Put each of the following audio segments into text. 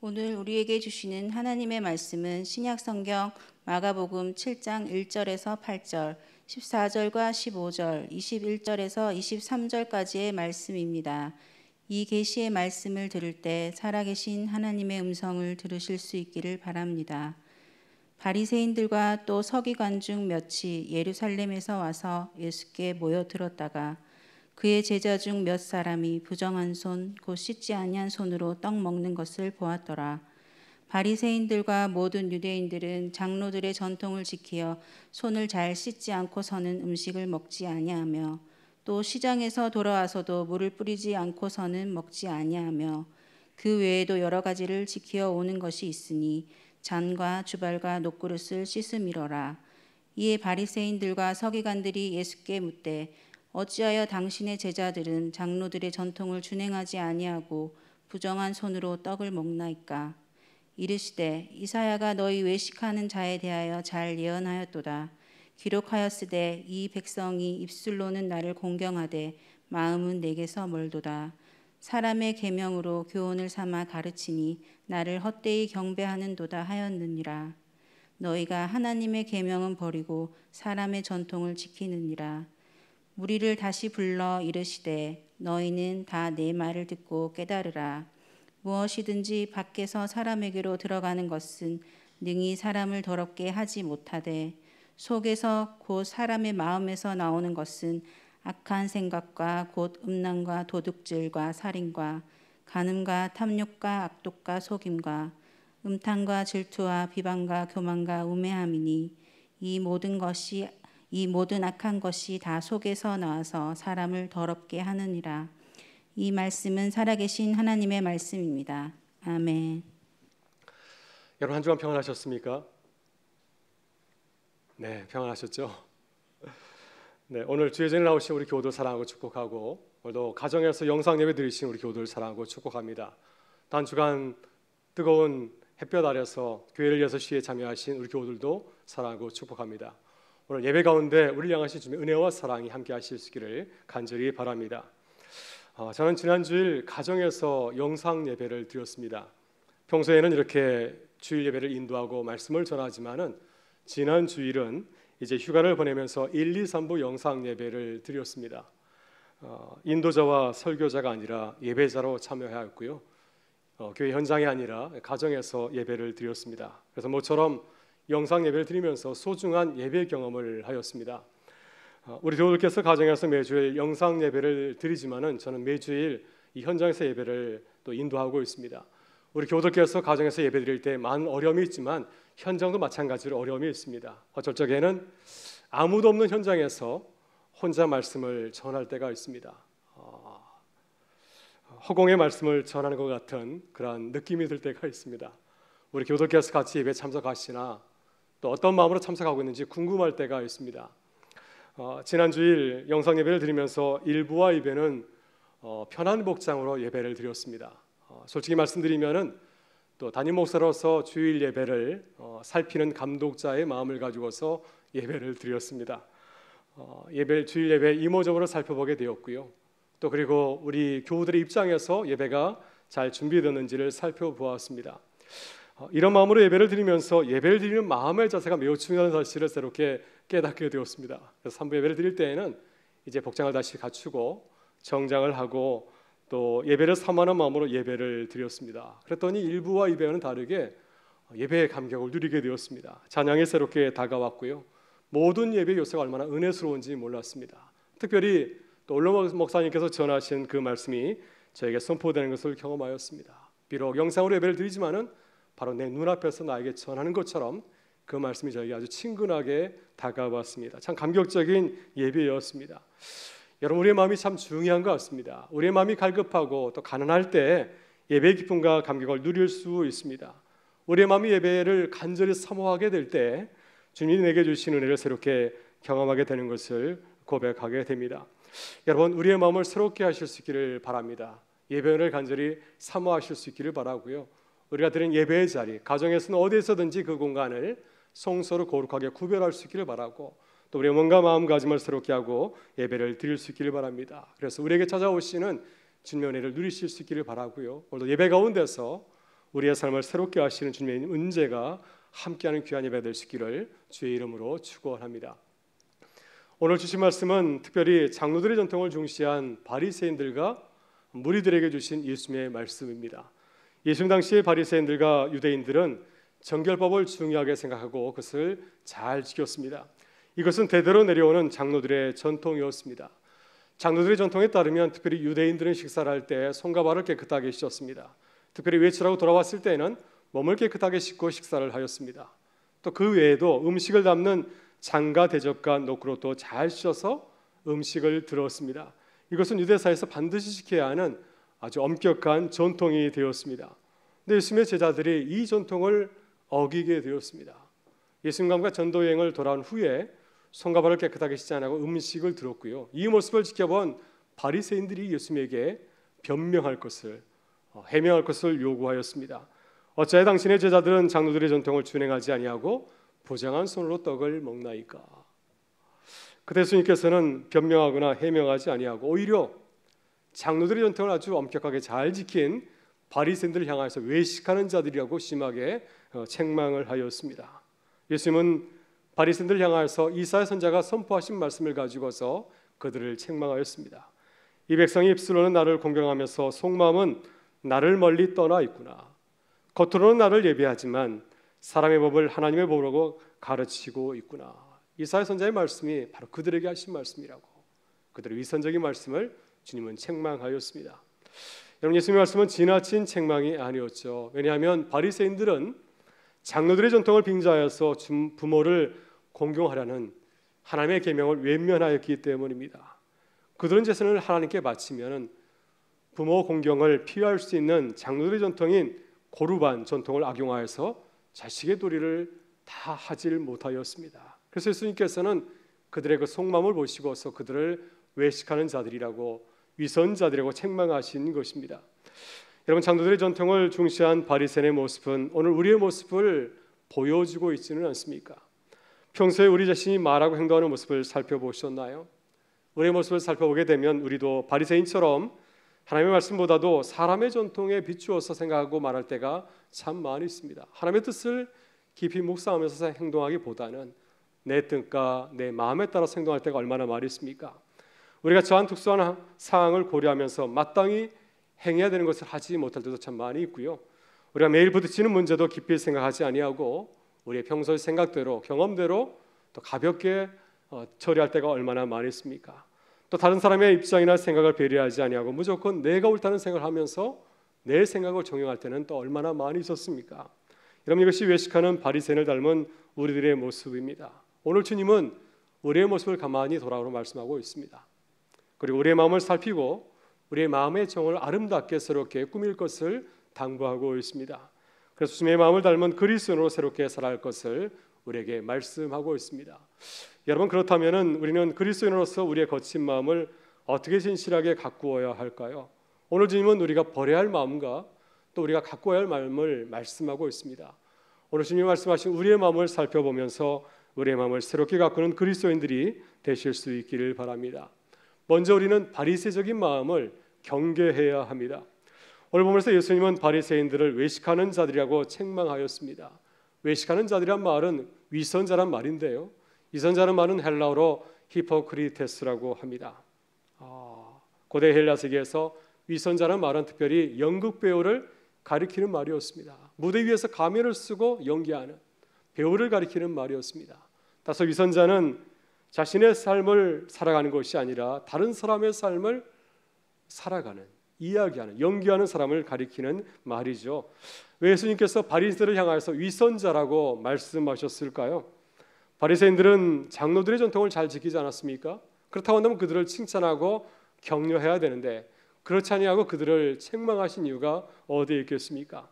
오늘 우리에게 주시는 하나님의 말씀은 신약성경 마가복음 7장 1절에서 8절, 14절과 15절, 21절에서 23절까지의 말씀입니다. 이 계시의 말씀을 들을 때 살아계신 하나님의 음성을 들으실 수 있기를 바랍니다. 바리새인들과 또 서기관 중 몇이 예루살렘에서 와서 예수께 모여들었다가 그의 제자 중 몇 사람이 부정한 손, 곧 씻지 아니한 손으로 떡 먹는 것을 보았더라. 바리새인들과 모든 유대인들은 장로들의 전통을 지키어 손을 잘 씻지 않고서는 음식을 먹지 아니하며 또 시장에서 돌아와서도 물을 뿌리지 않고서는 먹지 아니하며 그 외에도 여러 가지를 지키어 오는 것이 있으니 잔과 주발과 녹그릇을 씻음이로라. 이에 바리새인들과 서기관들이 예수께 묻되 어찌하여 당신의 제자들은 장로들의 전통을 준행하지 아니하고 부정한 손으로 떡을 먹나이까? 이르시되 이사야가 너희 외식하는 자에 대하여 잘 예언하였도다. 기록하였으되 이 백성이 입술로는 나를 공경하되 마음은 내게서 멀도다. 사람의 계명으로 교훈을 삼아 가르치니 나를 헛되이 경배하는도다 하였느니라. 너희가 하나님의 계명은 버리고 사람의 전통을 지키느니라. 무리를 다시 불러 이르시되 너희는 다 내 말을 듣고 깨달으라. 무엇이든지 밖에서 사람에게로 들어가는 것은 능히 사람을 더럽게 하지 못하되 속에서 곧 사람의 마음에서 나오는 것은 악한 생각과 곧 음란과 도둑질과 살인과 간음과 탐욕과 악독과 속임과 음탕과 질투와 비방과 교만과 우매함이니 이 모든 악한 것이 다 속에서 나와서 사람을 더럽게 하느니라. 이 말씀은 살아계신 하나님의 말씀입니다. 아멘. 여러분 한 주간 평안하셨습니까? 네, 평안하셨죠? 네, 오늘 주의 전에 나오신 우리 교우들 사랑하고 축복하고 오늘도 가정에서 영상 예배 드리신 우리 교우들 사랑하고 축복합니다. 단 주간 뜨거운 햇볕 아래서 교회를 6시에 참여하신 우리 교우들도 사랑하고 축복합니다. 오늘 예배 가운데 우리를 향하신 주님의 은혜와 사랑이 함께 하실 수 있기를 간절히 바랍니다. 저는 지난 주일 가정에서 영상 예배를 드렸습니다. 평소에는 이렇게 주일 예배를 인도하고 말씀을 전하지만은 지난 주일은 이제 휴가를 보내면서 1, 2, 3부 영상 예배를 드렸습니다. 인도자와 설교자가 아니라 예배자로 참여하였고요. 교회 현장이 아니라 가정에서 예배를 드렸습니다. 그래서 모처럼 영상 예배를 드리면서 소중한 예배 경험을 하였습니다. 우리 교우들께서 가정에서 매주일 영상 예배를 드리지만은 저는 매주일 이 현장에서 예배를 또 인도하고 있습니다. 우리 교우들께서 가정에서 예배 드릴 때 많은 어려움이 있지만 현장도 마찬가지로 어려움이 있습니다. 어쩔 적에는 아무도 없는 현장에서 혼자 말씀을 전할 때가 있습니다. 허공의 말씀을 전하는 것 같은 그런 느낌이 들 때가 있습니다. 우리 교우들께서 같이 예배 참석하시나 또 어떤 마음으로 참석하고 있는지 궁금할 때가 있습니다. 지난 주일 영상 예배를 드리면서 1부와 2부는 편한 복장으로 예배를 드렸습니다. 솔직히 말씀드리면은 또 담임 목사로서 주일 예배를 살피는 감독자의 마음을 가지고서 예배를 드렸습니다. 주일 예배 이모적으로 살펴보게 되었고요. 또 그리고 우리 교우들의 입장에서 예배가 잘 준비되는지를 살펴보았습니다. 이런 마음으로 예배를 드리면서 예배를 드리는 마음의 자세가 매우 중요한 사실을 새롭게 깨닫게 되었습니다. 그래서 3부 예배를 드릴 때에는 이제 복장을 다시 갖추고 정장을 하고 또 예배를 사모하는 마음으로 예배를 드렸습니다. 그랬더니 1부와 2부와는 다르게 예배의 감격을 누리게 되었습니다. 찬양이 새롭게 다가왔고요. 모든 예배 요소가 얼마나 은혜스러운지 몰랐습니다. 특별히 또 올로 목사님께서 전하신 그 말씀이 저에게 선포되는 것을 경험하였습니다. 비록 영상으로 예배를 드리지만은 바로 내 눈앞에서 나에게 전하는 것처럼 그 말씀이 저에게 아주 친근하게 다가왔습니다. 참 감격적인 예배였습니다. 여러분, 우리의 마음이 참 중요한 것 같습니다. 우리의 마음이 갈급하고 또 가난할 때 예배의 기쁨과 감격을 누릴 수 있습니다. 우리의 마음이 예배를 간절히 사모하게 될 때 주님이 내게 주신 은혜를 새롭게 경험하게 되는 것을 고백하게 됩니다. 여러분, 우리의 마음을 새롭게 하실 수 있기를 바랍니다. 예배를 간절히 사모하실 수 있기를 바라고요. 우리가 드린 예배의 자리, 가정에서는 어디에서든지 그 공간을 성소로 거룩하게 구별할 수 있기를 바라고 또 우리의 몸과 마음가짐을 새롭게 하고 예배를 드릴 수 있기를 바랍니다. 그래서 우리에게 찾아오시는 주님의 은혜를 누리실 수 있기를 바라고요. 오늘도 예배 가운데서 우리의 삶을 새롭게 하시는 주님의 은혜가 함께하는 귀한 예배 될 수 있기를 주의 이름으로 축원합니다. 오늘 주신 말씀은 특별히 장로들의 전통을 중시한 바리새인들과 무리들에게 주신 예수님의 말씀입니다. 예수님 당시의 바리새인들과 유대인들은 정결법을 중요하게 생각하고 그것을 잘 지켰습니다. 이것은 대대로 내려오는 장로들의 전통이었습니다. 장로들의 전통에 따르면 특별히 유대인들은 식사를 할 때 손과 발을 깨끗하게 씻었습니다. 특별히 외출하고 돌아왔을 때는 몸을 깨끗하게 씻고 식사를 하였습니다. 또 그 외에도 음식을 담는 장과 대접과 노크로도 잘 씻어서 음식을 들었습니다. 이것은 유대사에서 반드시 지켜야 하는 아주 엄격한 전통이 되었습니다. 근데 예수님의 제자들이 이 전통을 어기게 되었습니다. 예수님과 전도여행을 돌아온 후에 손과 발을 깨끗하게 씻지 않고 음식을 들었고요. 이 모습을 지켜본 바리새인들이 예수님에게 변명할 것을 해명할 것을 요구하였습니다. 어찌하여 당신의 제자들은 장로들의 전통을 준행하지 아니하고 보장한 손으로 떡을 먹나이까? 그때 예수님께서는 변명하거나 해명하지 아니하고 오히려 장로들의 전통을 아주 엄격하게 잘 지킨 바리새인들을 향하여서 외식하는 자들이라고 심하게 책망을 하였습니다. 예수님은 바리새인들을 향하여서 이사야 선지자가 선포하신 말씀을 가지고서 그들을 책망하였습니다. 이 백성이 입술로는 나를 공경하면서 속마음은 나를 멀리 떠나 있구나. 겉으로는 나를 예배하지만 사람의 법을 하나님의 법으로 가르치고 있구나. 이사야 선지자의 말씀이 바로 그들에게 하신 말씀이라고, 그들의 위선적인 말씀을 주님은 책망하였습니다. 여러분, 예수님의 말씀은 지나친 책망이 아니었죠. 왜냐하면 바리새인들은 장로들의 전통을 빙자하여서 부모를 공경하라는 하나님의 계명을 외면하였기 때문입니다. 그들은 제사를 하나님께 바치면 부모 공경을 피할 수 있는 장로들의 전통인 고르반 전통을 악용하여서 자식의 도리를 다 하질 못하였습니다. 그래서 예수님께서는 그들의 그 속마음을 보시고서 그들을 외식하는 자들이라고, 위선자들이라고 책망하신 것입니다. 여러분, 장로들의 전통을 중시한 바리새인의 모습은 오늘 우리의 모습을 보여주고 있지는 않습니까? 평소에 우리 자신이 말하고 행동하는 모습을 살펴보셨나요? 우리의 모습을 살펴보게 되면 우리도 바리새인처럼 하나님의 말씀보다도 사람의 전통에 비추어서 생각하고 말할 때가 참 많이 있습니다. 하나님의 뜻을 깊이 묵상하면서 행동하기보다는 내 뜻과 내 마음에 따라서 행동할 때가 얼마나 많이 있습니까? 우리가 저한 특수한 상황을 고려하면서 마땅히 행해야 되는 것을 하지 못할 때도 참 많이 있고요. 우리가 매일 부딪히는 문제도 깊이 생각하지 아니하고 우리의 평소의 생각대로, 경험대로 또 가볍게 처리할 때가 얼마나 많이 있습니까? 또 다른 사람의 입장이나 생각을 배려하지 아니하고 무조건 내가 옳다는 생각을 하면서 내 생각을 적용할 때는 또 얼마나 많이 있었습니까? 여러분, 이것이 외식하는 바리새인을 닮은 우리들의 모습입니다. 오늘 주님은 우리의 모습을 가만히 돌아보라 말씀하고 있습니다. 그리고 우리의 마음을 살피고 우리의 마음의 정을 아름답게 새롭게 꾸밀 것을 당부하고 있습니다. 그래서 주님의 마음을 닮은 그리스도인으로 새롭게 살아갈 것을 우리에게 말씀하고 있습니다. 여러분, 그렇다면 우리는 그리스도인으로서 우리의 거친 마음을 어떻게 진실하게 가꾸어야 할까요? 오늘 주님은 우리가 버려야 할 마음과 또 우리가 가꾸어야 할 마음을 말씀하고 있습니다. 오늘 주님이 말씀하신 우리의 마음을 살펴보면서 우리의 마음을 새롭게 가꾸는 그리스도인들이 되실 수 있기를 바랍니다. 먼저 우리는 바리새적인 마음을 경계해야 합니다. 오늘 보면서 예수님은 바리새인들을 외식하는 자들이라고 책망하였습니다. 외식하는 자들이란 말은 위선자란 말인데요, 위선자는 말은 헬라어로 히포크리테스라고 합니다. 고대 헬라 세계에서 위선자란 말은 특별히 연극 배우를 가리키는 말이었습니다. 무대 위에서 가면을 쓰고 연기하는 배우를 가리키는 말이었습니다. 따라서 위선자는 자신의 삶을 살아가는 것이 아니라 다른 사람의 삶을 살아가는, 이야기하는, 연기하는 사람을 가리키는 말이죠. 왜 예수님께서 바리새인들을 향하여서 위선자라고 말씀하셨을까요? 바리새인들은 장로들의 전통을 잘 지키지 않았습니까? 그렇다고 한다면 그들을 칭찬하고 격려해야 되는데 그렇지 아니하고 그들을 책망하신 이유가 어디에 있겠습니까?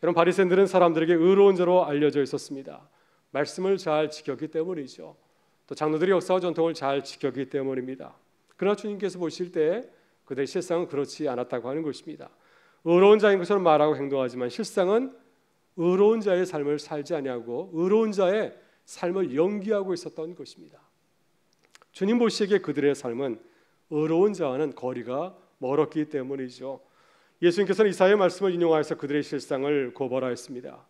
여러분, 바리새인들은 사람들에게 의로운 자로 알려져 있었습니다. 말씀을 잘 지켰기 때문이죠. 또 장로들의 역사와 전통을 잘 지켰기 때문입니다. 그러나 주님께서 보실 때 그들의 실상은 그렇지 않았다고 하는 것입니다. 의로운 자인 것처럼 말하고 행동하지만 실상은 의로운 자의 삶을 살지 아니하고 의로운 자의 삶을 연기하고 있었던 것입니다. 주님 보시기에 그들의 삶은 의로운 자와는 거리가 멀었기 때문이죠. 예수님께서는 이사야의 말씀을 인용하여서 그들의 실상을 고발하였습니다.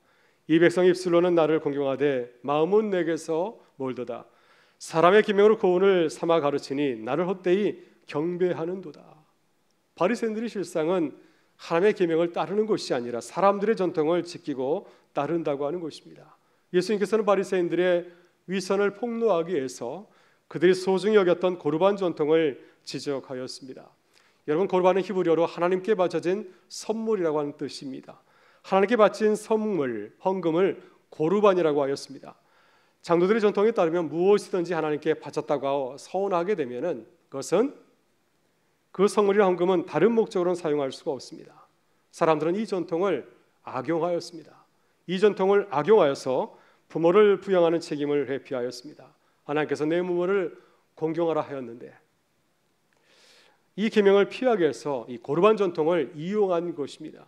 이 백성의 입술로는 나를 공경하되 마음은 내게서 멀도다. 사람의 기명으로 고운을 삼아 가르치니 나를 헛되이 경배하는도다. 바리새인들의 실상은 하나님의 계명을 따르는 것이 아니라 사람들의 전통을 지키고 따른다고 하는 것입니다. 예수님께서는 바리새인들의 위선을 폭로하기 위해서 그들이 소중히 여겼던 고르반 전통을 지적하였습니다. 여러분, 고르반은 히브리어로 하나님께 바쳐진 선물이라고 하는 뜻입니다. 하나님께 바친 선물, 헌금을 고르반이라고 하였습니다. 장로들의 전통에 따르면 무엇이든지 하나님께 바쳤다고 서운하게 되면은 그것은 그 선물이나 헌금은 다른 목적으로는 사용할 수가 없습니다. 사람들은 이 전통을 악용하였습니다. 이 전통을 악용하여서 부모를 부양하는 책임을 회피하였습니다. 하나님께서 내 부모를 공경하라 하였는데 이 계명을 피하기 위해서 이 고르반 전통을 이용한 것입니다.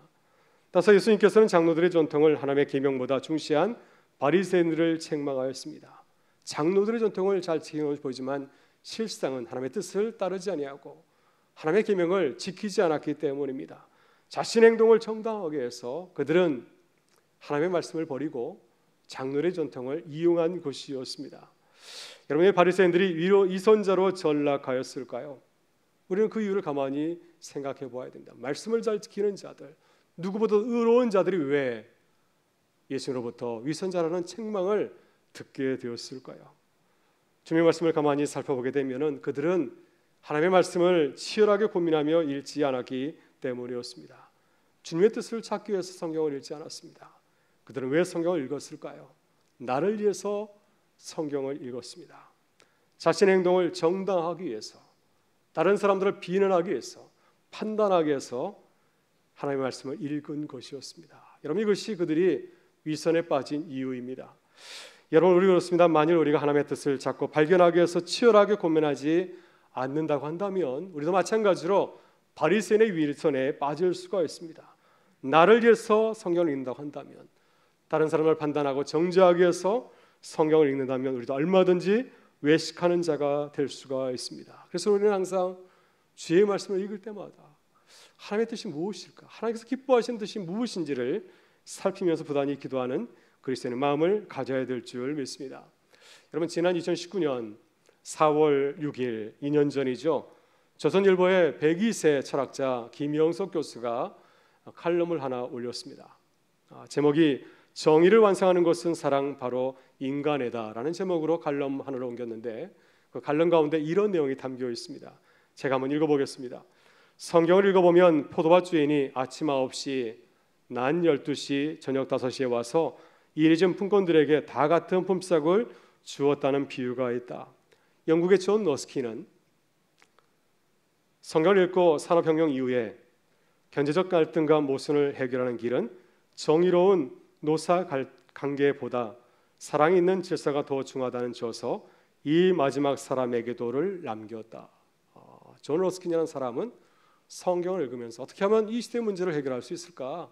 따라서 예수님께서는 장로들의 전통을 하나님의 계명보다 중시한 바리새인들을 책망하였습니다. 장로들의 전통을 잘 지켜 보이지만 실상은 하나님의 뜻을 따르지 아니하고 하나님의 계명을 지키지 않았기 때문입니다. 자신의 행동을 정당하게 해서 그들은 하나님의 말씀을 버리고 장로의 전통을 이용한 것이었습니다. 여러분의 바리새인들이 위로 이선자로 전락하였을까요? 우리는 그 이유를 가만히 생각해 보아야 됩니다. 말씀을 잘 지키는 자들, 누구보다 의로운 자들이 왜 예수님으로부터 위선자라는 책망을 듣게 되었을까요? 주님의 말씀을 가만히 살펴보게 되면은 그들은 하나님의 말씀을 치열하게 고민하며 읽지 않았기 때문이었습니다. 주님의 뜻을 찾기 위해서 성경을 읽지 않았습니다. 그들은 왜 성경을 읽었을까요? 나를 위해서 성경을 읽었습니다. 자신의 행동을 정당하기 위해서, 다른 사람들을 비난하기 위해서, 판단하기 위해서 하나님의 말씀을 읽은 것이었습니다. 여러분, 이것이 그들이 위선에 빠진 이유입니다. 여러분, 우리 그렇습니다. 만일 우리가 하나님의 뜻을 찾고 발견하기 위해서 치열하게 고민하지 않는다고 한다면 우리도 마찬가지로 바리새인의 위선에 빠질 수가 있습니다. 나를 위해서 성경을 읽는다고 한다면, 다른 사람을 판단하고 정죄하기 위해서 성경을 읽는다면 우리도 얼마든지 외식하는 자가 될 수가 있습니다. 그래서 우리는 항상 주의 말씀을 읽을 때마다 하나님의 뜻이 무엇일까? 하나님께서 기뻐하시는 뜻이 무엇인지를 살피면서 부단히 기도하는 그리스도인의 마음을 가져야 될 줄 믿습니다. 여러분, 지난 2019년 4월 6일 2년 전이죠. 조선일보의 102세 철학자 김영석 교수가 칼럼을 하나 올렸습니다. 제목이 정의를 완성하는 것은 사랑 바로 인간애다라는 제목으로 칼럼 하나를 옮겼는데 그 칼럼 가운데 이런 내용이 담겨 있습니다. 제가 한번 읽어보겠습니다. 성경을 읽어보면 포도밭 주인이 아침 9시, 낮 12시, 저녁 5시에 와서 이리즘 품꾼들에게 다 같은 품삯을 주었다는 비유가 있다. 영국의 존 러스키는 성경을 읽고 산업혁명 이후에 경제적 갈등과 모순을 해결하는 길은 정의로운 노사 관계보다 사랑이 있는 질서가 더 중하다는 저서 이 마지막 사람에게도를 남겼다. 존 러스킨이라는 사람은 성경을 읽으면서 어떻게 하면 이 시대의 문제를 해결할 수 있을까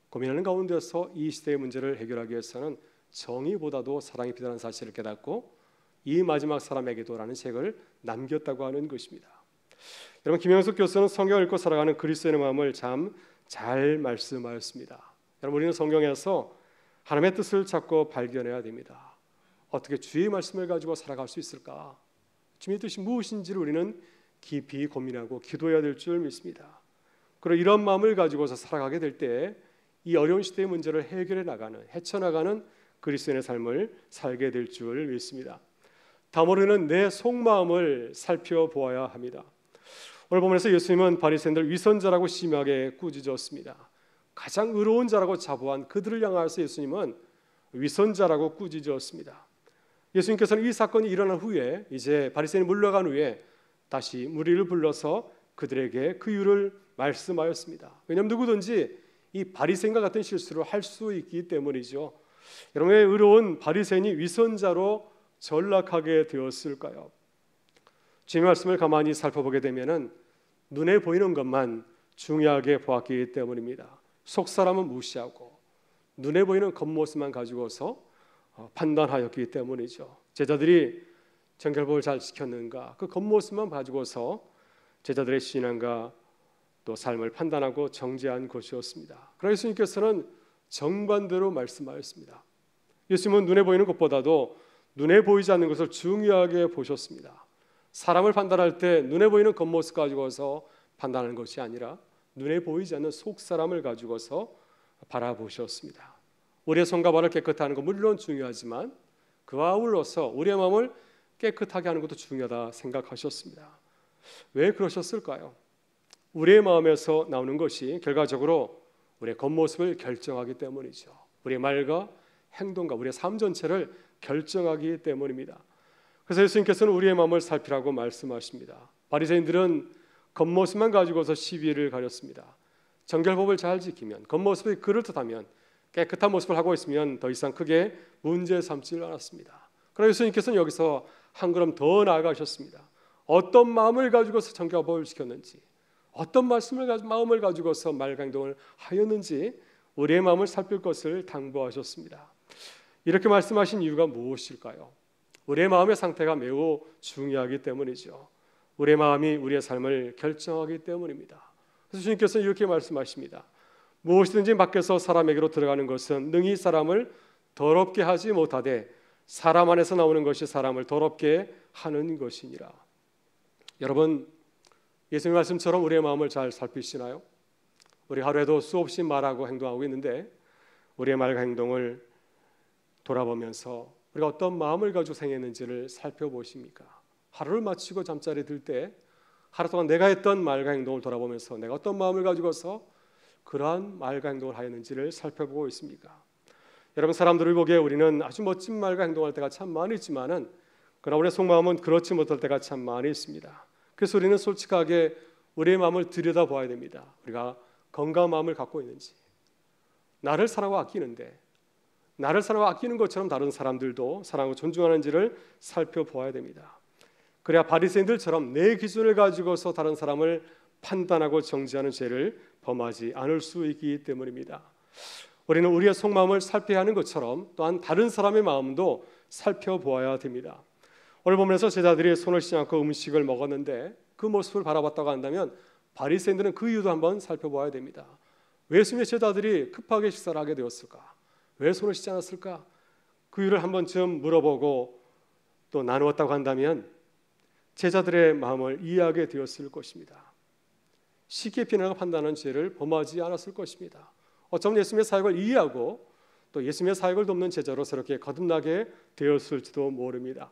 고민하는 가운데서 이 시대의 문제를 해결하기 위해서는 정의보다도 사랑이 필요한 사실을 깨닫고 이 마지막 사람에게도라는 책을 남겼다고 하는 것입니다. 여러분, 김영석 교수는 성경을 읽고 살아가는 그리스도인의 마음을 참 잘 말씀하였습니다. 여러분, 우리는 성경에서 하나님의 뜻을 찾고 발견해야 됩니다. 어떻게 주의 말씀을 가지고 살아갈 수 있을까? 주님의 뜻이 무엇인지를 우리는 깊이 고민하고 기도해야 될 줄 믿습니다. 그리고 이런 마음을 가지고서 살아가게 될 때 이 어려운 시대의 문제를 해결해 나가는, 헤쳐나가는 그리스도인의 삶을 살게 될 줄 믿습니다. 다음으로 우리는 내 속마음을 살펴보아야 합니다. 오늘 본문에서 예수님은 바리새인들 위선자라고 심하게 꾸짖었습니다. 가장 의로운 자라고 자부한 그들을 향하여서 예수님은 위선자라고 꾸짖었습니다. 예수님께서는 이 사건이 일어난 후에 이제 바리새인이 물러간 후에 다시 무리를 불러서 그들에게 그 이유를 말씀하였습니다. 왜냐하면 누구든지 이 바리새인과 같은 실수를 할 수 있기 때문이죠. 여러분의 의로운 바리새인이 위선자로 전락하게 되었을까요? 주님의 말씀을 가만히 살펴보게 되면은 눈에 보이는 것만 중요하게 보았기 때문입니다. 속 사람은 무시하고 눈에 보이는 겉모습만 가지고서 판단하였기 때문이죠. 제자들이 정결법을 잘 지켰는가 그 겉모습만 가지고서 제자들의 신앙과 또 삶을 판단하고 정죄한 것이었습니다. 그러나 예수님께서는 정반대로 말씀하였습니다. 예수님은 눈에 보이는 것보다도 눈에 보이지 않는 것을 중요하게 보셨습니다. 사람을 판단할 때 눈에 보이는 겉모습 가지고서 판단하는 것이 아니라 눈에 보이지 않는 속 사람을 가지고서 바라보셨습니다. 우리의 손과 발을 깨끗하게 하는 것 물론 중요하지만 그와 아울러서 우리의 마음을 깨끗하게 하는 것도 중요하다 생각하셨습니다. 왜 그러셨을까요? 우리의 마음에서 나오는 것이 결과적으로 우리의 겉모습을 결정하기 때문이죠. 우리의 말과 행동과 우리의 삶 전체를 결정하기 때문입니다. 그래서 예수님께서는 우리의 마음을 살피라고 말씀하십니다. 바리새인들은 겉모습만 가지고서 시비를 가렸습니다. 정결법을 잘 지키면, 겉모습이 그럴듯하면, 깨끗한 모습을 하고 있으면 더 이상 크게 문제 삼지 않았습니다. 그러나 예수님께서는 여기서 한 걸음 더 나아가셨습니다. 어떤 마음을 가지고서 정결법을 지켰는지, 어떤 마음을 가지고서 말과 행동을 하였는지 우리의 마음을 살필 것을 당부하셨습니다. 이렇게 말씀하신 이유가 무엇일까요? 우리의 마음의 상태가 매우 중요하기 때문이죠. 우리의 마음이 우리의 삶을 결정하기 때문입니다. 그래서 주님께서는 이렇게 말씀하십니다. 무엇이든지 밖에서 사람에게로 들어가는 것은 능히 사람을 더럽게 하지 못하되 사람 안에서 나오는 것이 사람을 더럽게 하는 것이니라. 여러분, 예수님 말씀처럼 우리의 마음을 잘 살피시나요? 우리 하루에도 수없이 말하고 행동하고 있는데 우리의 말과 행동을 돌아보면서 우리가 어떤 마음을 가지고 행했는지를 살펴보십니까? 하루를 마치고 잠자리에 들 때 하루 동안 내가 했던 말과 행동을 돌아보면서 내가 어떤 마음을 가지고서 그러한 말과 행동을 하였는지를 살펴보고 있습니까? 여러분, 사람들을 보기에 우리는 아주 멋진 말과 행동할 때가 참 많이 있지만은 그러나 우리의 속마음은 그렇지 못할 때가 참 많이 있습니다. 그래서 우리는 솔직하게 우리의 마음을 들여다봐야 됩니다. 우리가 건강한 마음을 갖고 있는지, 나를 사랑하고 아끼는데 나를 사랑하고 아끼는 것처럼 다른 사람들도 사랑하고 존중하는지를 살펴보아야 됩니다. 그래야 바리새인들처럼 내 기준을 가지고서 다른 사람을 판단하고 정죄하는 죄를 범하지 않을 수 있기 때문입니다. 우리는 우리의 속마음을 살펴야 하는 것처럼 또한 다른 사람의 마음도 살펴보아야 됩니다. 오늘 보면서 제자들이 손을 씻지 않고 음식을 먹었는데 그 모습을 바라봤다고 한다면 바리새인들은 그 이유도 한번 살펴보아야 됩니다. 왜 예수님의 제자들이 급하게 식사를 하게 되었을까? 왜 손을 씻지 않았을까? 그 이유를 한 번쯤 물어보고 또 나누었다고 한다면 제자들의 마음을 이해하게 되었을 것입니다. 쉽게 비난하고 판단하는 죄를 범하지 않았을 것입니다. 어쩌면 예수님의 사역을 이해하고 또 예수님의 사역을 돕는 제자로 새롭게 거듭나게 되었을지도 모릅니다.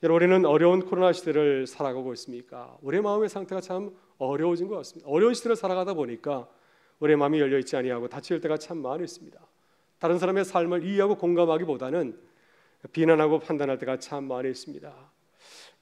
여러분, 우리는 어려운 코로나 시대를 살아가고 있습니까? 우리의 마음의 상태가 참 어려워진 것 같습니다. 어려운 시대를 살아가다 보니까 우리의 마음이 열려있지 아니하고 닫힐 때가 참 많이 있습니다. 다른 사람의 삶을 이해하고 공감하기보다는 비난하고 판단할 때가 참 많이 있습니다.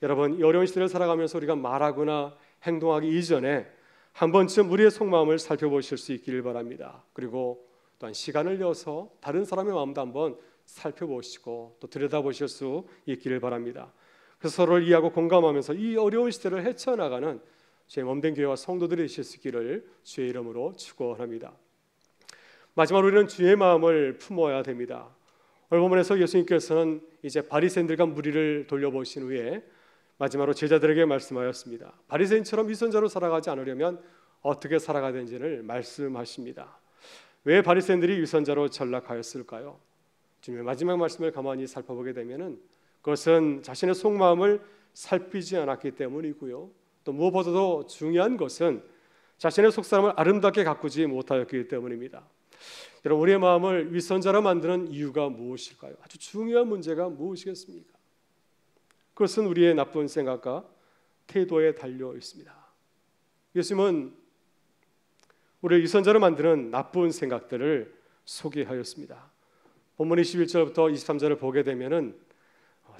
여러분, 이 어려운 시대를 살아가면서 우리가 말하거나 행동하기 이전에 한 번쯤 우리의 속마음을 살펴보실 수 있기를 바랍니다. 그리고 또한 시간을 내어서 다른 사람의 마음도 한번 살펴보시고 또 들여다보실 수 있기를 바랍니다. 그래서 서로를 이해하고 공감하면서 이 어려운 시대를 헤쳐나가는 제 몸된 교회와 성도들이 되실 수 있기를 주의 이름으로 축원합니다. 마지막으로 우리는 주의 마음을 품어야 됩니다. 오늘 본문에서 예수님께서는 이제 바리새인들과 무리를 돌려보신 후에 마지막으로 제자들에게 말씀하였습니다. 바리새인처럼 위선자로 살아가지 않으려면 어떻게 살아가야 되는지를 말씀하십니다. 왜 바리새인들이 위선자로 전락하였을까요? 주님의 마지막 말씀을 가만히 살펴보게 되면은 그것은 자신의 속마음을 살피지 않았기 때문이고요. 또 무엇보다도 중요한 것은 자신의 속사람을 아름답게 가꾸지 못하였기 때문입니다. 여러분, 우리의 마음을 위선자로 만드는 이유가 무엇일까요? 아주 중요한 문제가 무엇이겠습니까? 그것은 우리의 나쁜 생각과 태도에 달려 있습니다. 예수님은 우리를 위선자로 만드는 나쁜 생각들을 소개하였습니다. 본문 21절부터 23절을 보게 되면은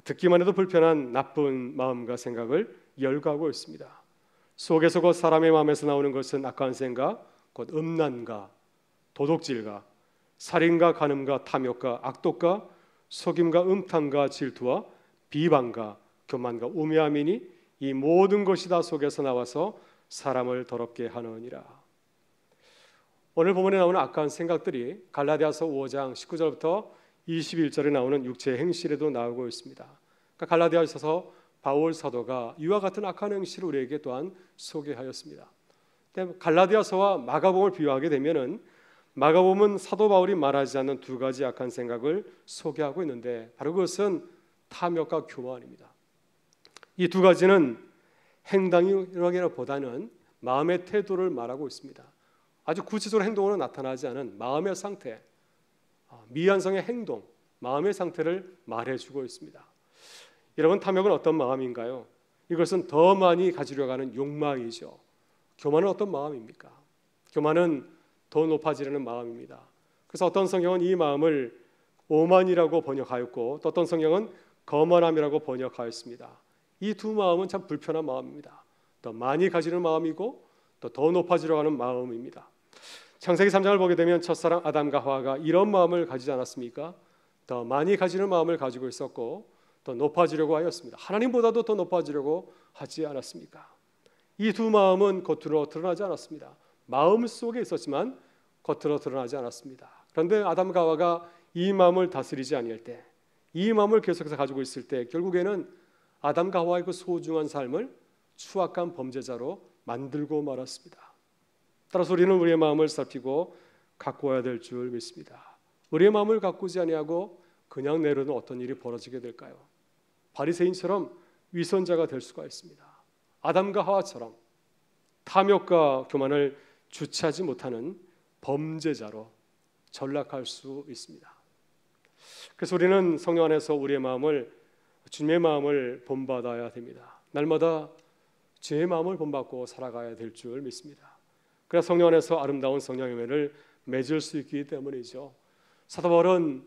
듣기만 해도 불편한 나쁜 마음과 생각을 열거하고 있습니다. 속에서 곧 사람의 마음에서 나오는 것은 악한 생각, 곧 음란과 도둑질과 살인과 간음과 탐욕과 악독과 속임과 음탕과 질투와 비방과 교만과 우매함이니 이 모든 것이 다 속에서 나와서 사람을 더럽게 하느니라. 오늘 본문에 나오는 악한 생각들이 갈라디아서 5장 19절부터 21절에 나오는 육체의 행실에도 나오고 있습니다. 그러니까 갈라디아서서 바울 사도가 이와 같은 악한 행실을 우리에게 또한 소개하였습니다. 갈라디아서와 마가복음을 비유하게 되면은 마가복음은 사도 바울이 말하지 않는 두 가지 악한 생각을 소개하고 있는데 바로 그것은 탐욕과 교만입니다. 이 두 가지는 행동이라기보다는 마음의 태도를 말하고 있습니다. 아주 구체적으로 행동으로 나타나지 않은 마음의 상태, 미완성의 행동, 마음의 상태를 말해주고 있습니다. 여러분, 탐욕은 어떤 마음인가요? 이것은 더 많이 가지려고 하는 욕망이죠. 교만은 어떤 마음입니까? 교만은 더 높아지려는 마음입니다. 그래서 어떤 성경은 이 마음을 오만이라고 번역하였고 또 어떤 성경은 거만함이라고 번역하였습니다. 이 두 마음은 참 불편한 마음입니다. 더 많이 가지는 마음이고 또 더 높아지려고 하는 마음입니다. 창세기 3장을 보게 되면 첫사랑 아담과 하와가 이런 마음을 가지지 않았습니까? 더 많이 가지는 마음을 가지고 있었고 더 높아지려고 하였습니다. 하나님보다도 더 높아지려고 하지 않았습니까? 이 두 마음은 겉으로 드러나지 않았습니다. 마음 속에 있었지만 겉으로 드러나지 않았습니다. 그런데 아담과 하와가 이 마음을 다스리지 아니할 때, 이 마음을 계속해서 가지고 있을 때 결국에는 아담과 하와의 그 소중한 삶을 추악한 범죄자로 만들고 말았습니다. 따라서 우리는 우리의 마음을 살피고 가꾸어야 될 줄 믿습니다. 우리의 마음을 가꾸지 아니하고 그냥 내려놓은 어떤 일이 벌어지게 될까요? 바리새인처럼 위선자가 될 수가 있습니다. 아담과 하와처럼 탐욕과 교만을 주체하지 못하는 범죄자로 전락할 수 있습니다. 그래서 우리는 성령 안에서 우리의 마음을, 주님의 마음을 본받아야 됩니다. 날마다 주의 마음을 본받고 살아가야 될 줄 믿습니다. 그래서 성령 안에서 아름다운 성령 열매를 맺을 수 있기 때문이죠. 사도 바울은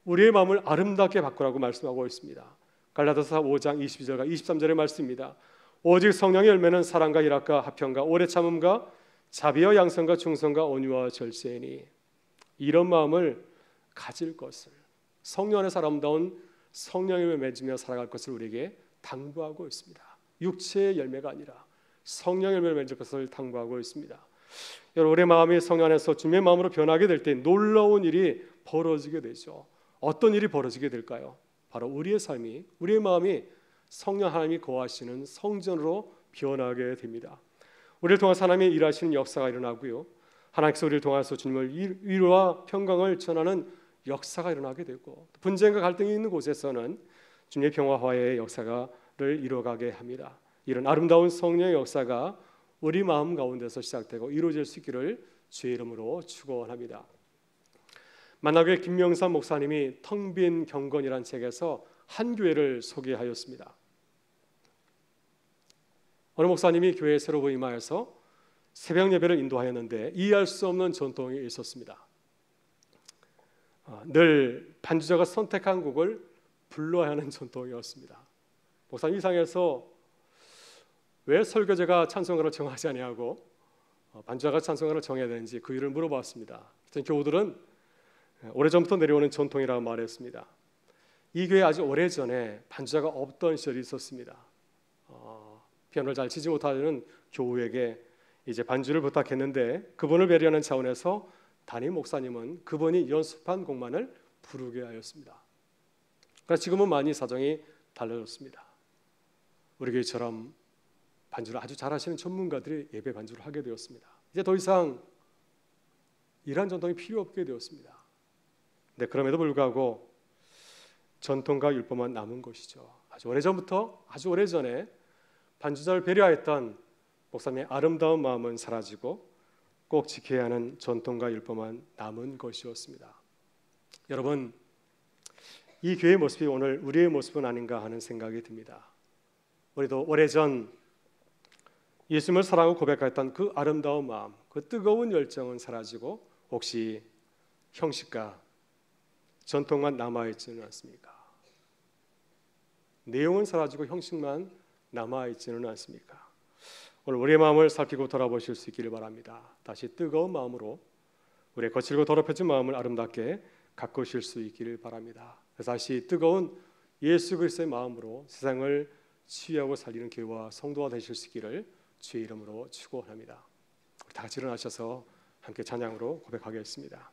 우리의 마음을 아름답게 바꾸라고 말씀하고 있습니다. 갈라디아서 5장 22절과 23절의 말씀입니다. 오직 성령의 열매는 사랑과 희락과 화평과 오래 참음과 자비와 양선과 충성과 온유와 절제이니, 이런 마음을 가질 것을, 성령 안에서 아름다운 성령의 열매 맺으며 살아갈 것을 우리에게 당부하고 있습니다. 육체의 열매가 아니라 성령의 열매를 맺을 것을 당부하고 있습니다. 여러분, 우리의 마음이 성령 안에서 주님의 마음으로 변하게 될 때 놀라운 일이 벌어지게 되죠. 어떤 일이 벌어지게 될까요? 바로 우리의 삶이, 우리의 마음이 성령 하나님이 거하시는 성전으로 변하게 됩니다. 우리를 통해서 하나님이 일하시는 역사가 일어나고요, 하나님께서 우리를 통해서 주님을 위로와 평강을 전하는 역사가 일어나게 되고, 분쟁과 갈등이 있는 곳에서는 주님의 평화 화해의 역사를 이루어가게 합니다. 이런 아름다운 성령의 역사가 우리 마음 가운데서 시작되고 이루어질 수 있기를 주의 이름으로 축원합니다. 만나교회 김명삼 목사님이 텅 빈 경건이라는 책에서 한 교회를 소개하였습니다. 어느 목사님이 교회에 새로 부임하여서 새벽 예배를 인도하였는데 이해할 수 없는 전통이 있었습니다. 늘 반주자가 선택한 곡을 불러야 하는 전통이었습니다. 목사님 이상해서 왜 설교자가 찬송가를 정하지 아니하고 반주자가 찬송가를 정해야 되는지 그 이유를 물어봤습니다. 교우들은 오래전부터 내려오는 전통이라고 말했습니다. 이 교회 아주 오래전에 반주자가 없던 시절이 있었습니다. 피아노를 잘 치지 못하는 교우에게 이제 반주를 부탁했는데 그분을 배려하는 차원에서 담임 목사님은 그분이 연습한 곡만을 부르게 하였습니다. 그러나 지금은 많이 사정이 달라졌습니다. 우리 교회처럼 반주를 아주 잘하시는 전문가들이 예배 반주를 하게 되었습니다. 이제 더 이상 이러한 전통이 필요 없게 되었습니다. 네, 그럼에도 불구하고 전통과 율법만 남은 것이죠. 아주 오래전부터, 아주 오래전에 반주자를 배려했던 목사님의 아름다운 마음은 사라지고 꼭 지켜야 하는 전통과 율법만 남은 것이었습니다. 여러분, 이 교회의 모습이 오늘 우리의 모습은 아닌가 하는 생각이 듭니다. 우리도 오래전 예수님을 사랑하고 고백했던 그 아름다운 마음, 그 뜨거운 열정은 사라지고 혹시 형식과 전통만 남아있지는 않습니까? 내용은 사라지고 형식만 남아있지는 않습니까? 오늘 우리의 마음을 살피고 돌아보실 수 있기를 바랍니다. 다시 뜨거운 마음으로 우리의 거칠고 더럽혀진 마음을 아름답게 가꾸실 수 있기를 바랍니다. 그래서 다시 뜨거운 예수 그리스도의 마음으로 세상을 치유하고 살리는 교회와 성도가 되실 수 있기를 주의 이름으로 축원합니다. 우리 다 같이 일어나셔서 함께 찬양으로 고백하겠습니다.